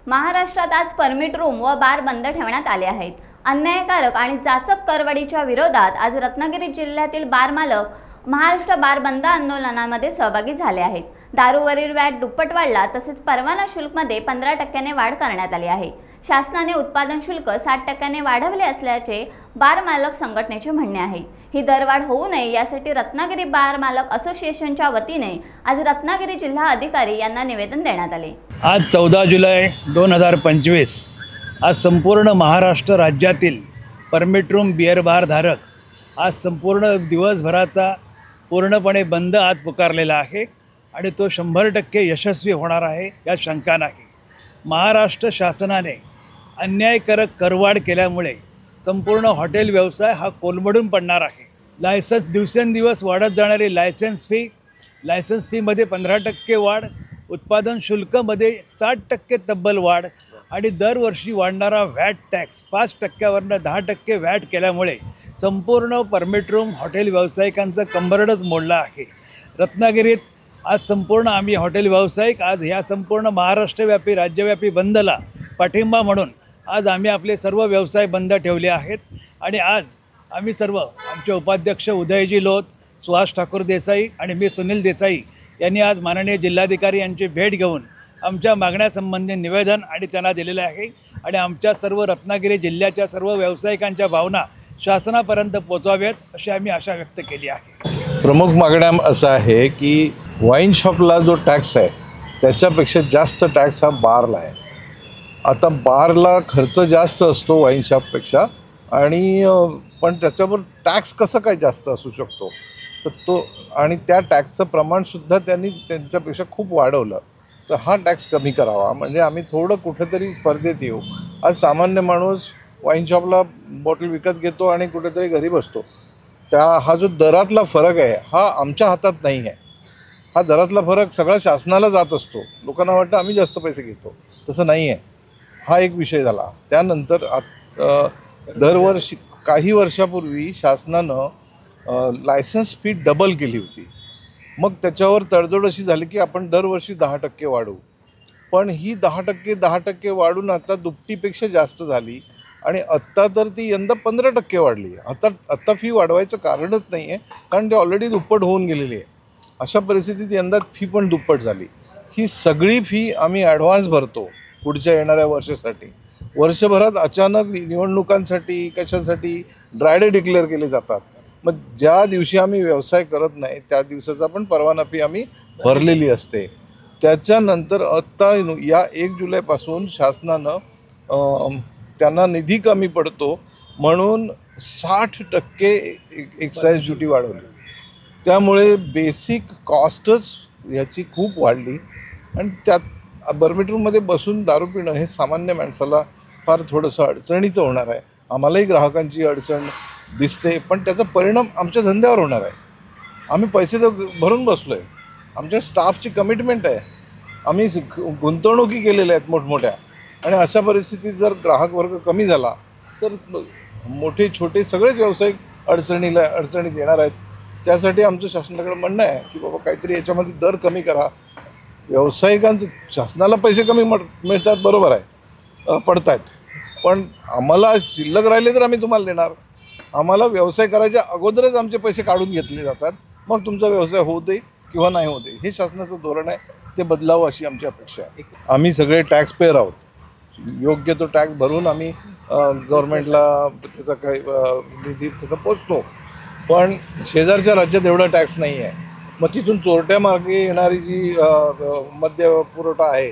महाराष्ट्रात आज permit room व बार बंद ठेवण्यात आले आहेत। अन्यायकारक आणि जाचक करवडीच्या विरोधात आज रत्नागिरी जिल्ह्यातील बार मालक महाराष्ट्र बार बंद आंदोलनामध्ये सहभागी झाले आहेत। दारूवरील व्हॅट दुप्पट वाढला, तसेच परवाना शुल्कमध्ये 15% वाढ करण्यात आली आहे। शासनाने उत्पादन शुल्क 60% वाढवले असल्याचे बार मालक संघटनेचे म्हणणे आहे। ही दरवाढ होऊ नये यासाठी रत्नागिरी बार मालक असोसिएशनच्या वतीने आज रत्नागिरी जिल्हा अधिकारी यांना निवेदन देण्यात आले। आज 14 जुलै 2025 आज संपूर्ण महाराष्ट्र राज्यातील परमिट रूम बिअर बार धारक आज संपूर्ण दिवसभराचा पूर्णपणे बंद आज पुकारलेला आहे आणि तो 100% यशस्वी होणार आहे यात शंका नाही। महाराष्ट्र शासनाने अन्यायकारक करवाढ केल्यामुळे संपूर्ण हॉटेल व्यवसाय हा कोलमडून पडणार आहे। लायसन्स दिवसेंदिवस वाढत जाणारी लायसन्स फीमध्ये 15% वाढ, उत्पादन शुल्कमध्ये 60% तब्बल वाढ आणि दरवर्षी वाढणारा व्हॅट टॅक्स 5%वरनं 10% व्हॅट केल्यामुळे संपूर्ण परमिट रूम हॉटेल व्यावसायिकांचं कंबरडच मोडलं आहे। रत्नागिरीत आज संपूर्ण आम्ही हॉटेल व्यावसायिक आज ह्या संपूर्ण महाराष्ट्रव्यापी राज्यव्यापी बंदला पाठिंबा म्हणून आज आम्ही आपले सर्व व्यवसाय बंद ठेवले आहेत आणि आज आम्ही सर्व आमचे उपाध्यक्ष उदयजी लोथ, सुहास ठाकूर देसाई आणि मी सुनील देसाई यांनी आज माननीय जिल्हाधिकारी यांची भेट घेऊन आमच्या मागण्यासंबंधी निवेदन आणि त्यांना दिलेले आहे आणि आमच्या सर्व रत्नागिरी जिल्ह्याच्या सर्व व्यावसायिकांच्या भावना शासनापर्यंत पोहोचाव्यात अशी आम्ही आशा व्यक्त केली आहे। प्रमुख मागण्या असं आहे की वाईन शॉपला जो टॅक्स आहे त्याच्यापेक्षा जास्त टॅक्स हा बारला आहे। आता बारला खर्च जास्त असतो वाईन शॉपपेक्षा आणि पण त्याच्यावर टॅक्स कसं काय जास्त असू शकतो तर तो आणि त्या टॅक्सचं प्रमाणसुद्धा त्यांनी त्यांच्यापेक्षा खूप वाढवलं। तर हा टॅक्स कमी करावा म्हणजे आम्ही थोडं कुठेतरी स्पर्धेत येऊ। आज सामान्य माणूस वाईन शॉपला बॉटल विकत घेतो आणि कुठेतरी घरी बसतो। हा जो दरातला फरक आहे हा आमच्या हातात नाही आहे। हा दरातला फरक सगळा शासनाला जात असतो। लोकांना वाटतं आम्ही जास्त पैसे घेतो, तसं नाही आहे। हा एक विषय झाला। त्यानंतर दरवर्षी काही वर्षापूर्वी शासनानं लायसन्स फी डबल केली होती। मग त्याच्यावर तडजोड अशी झाली की आपण दरवर्षी 10% वाढवू, पण ही 10% वाढून आता दुपटीपेक्षा जास्त झाली आणि आत्ता तर ती यंदा 15% वाढली। आत्ता फी वाढवायचं कारणच नाही आहे, कारण ते ऑलरेडी दुप्पट होऊन गेलेली आहे। अशा परिस्थितीत यंदा फी पण दुप्पट झाली। ही सगळी फी आम्ही ॲडव्हान्स भरतो पुढच्या येणाऱ्या वर्षासाठी। वर्षभरात अचानक निवडणुकांसाठी कशासाठी ड्राय डे डिक्लेअर केले जातात। मग ज्या दिवशी आम्ही व्यवसाय करत नाही त्या दिवसाचा पण परवाना फी आम्ही भरलेली असते। त्याच्यानंतर आत्ता या 1 जुलैपासून शासनानं त्यांना निधी कमी पडतो म्हणून 60% एक्साईज ड्युटी वाढवली। त्यामुळे बेसिक कॉस्टच याची खूप वाढली आणि त्यात परमिट रूममध्ये बसून दारू पिणं हे सामान्य माणसाला फार थोडंसं अडचणीचं होणार आहे। आम्हालाही ग्राहकांची अडचण दिसते, पण त्याचा परिणाम आमच्या धंद्यावर होणार आहे। आम्ही पैसे तर भरून बसलो आहे, आमच्या स्टाफची कमिटमेंट आहे, आम्ही गुंतवणुकी केलेल्या आहेत मोठमोठ्या आणि अशा परिस्थितीत जर ग्राहक वर्ग कमी झाला तर मोठे छोटे सगळेच व्यावसायिक अडचणीत येणार आहेत। त्यासाठी आमचं शासनाकडे म्हणणं आहे की बाबा काहीतरी याच्यामध्ये दर कमी करा। व्यावसायिकांचं शासनाला पैसे कमी मिळतात, बरोबर आहे, पडत आहेत, पण आम्हाला शिल्लक राहिले तर आम्ही तुम्हाला देणार। आम्हाला व्यवसाय करायच्या अगोदरच आमचे पैसे काढून घेतले जातात, मग तुमचा व्यवसाय होते किंवा नाही होते हे शासनाचं धोरण आहे, ते बदलावं अशी आमची अपेक्षा आहे। आम्ही सगळे टॅक्स पेयर आहोत, योग्य तो टॅक्स भरून आम्ही गव्हर्नमेंटला त्याचा काही निधी त्याचा पोचतो, पण शेजारच्या राज्यात एवढा टॅक्स नाही आहे। मग तिथून चोरट्या मार्गे येणारी जी मद्य पुरवठा आहे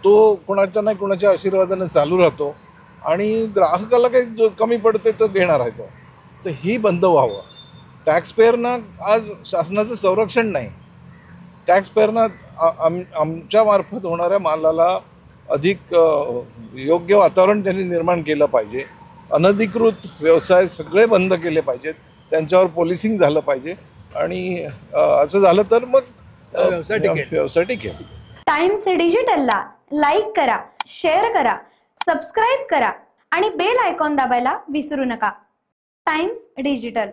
तो कोणाच्या नाही कोणाच्या आशीर्वादाने चालू राहतो आणि ग्राहकाला काही कमी पडते तर घेणार आहे तो। तर ही बंद व्हावं। टॅक्सपेअरना आज शासनाचं संरक्षण नाही। टॅक्सपेअरना आमच्या मार्फत होणाऱ्या मालाला अधिक योग्य वातावरण त्यांनी निर्माण केलं पाहिजे। अनधिकृत व्यवसाय सगळे बंद केले पाहिजेत, त्यांच्यावर पोलिसिंग झालं पाहिजे आणि असं झालं तर मग व्यवसाय टिकेल। टाइम्स डिजिटलला लाईक करा, शेअर करा, सबस्क्राईब करा आणि बेल आयकॉन दाबायला विसरू नका। Times digital.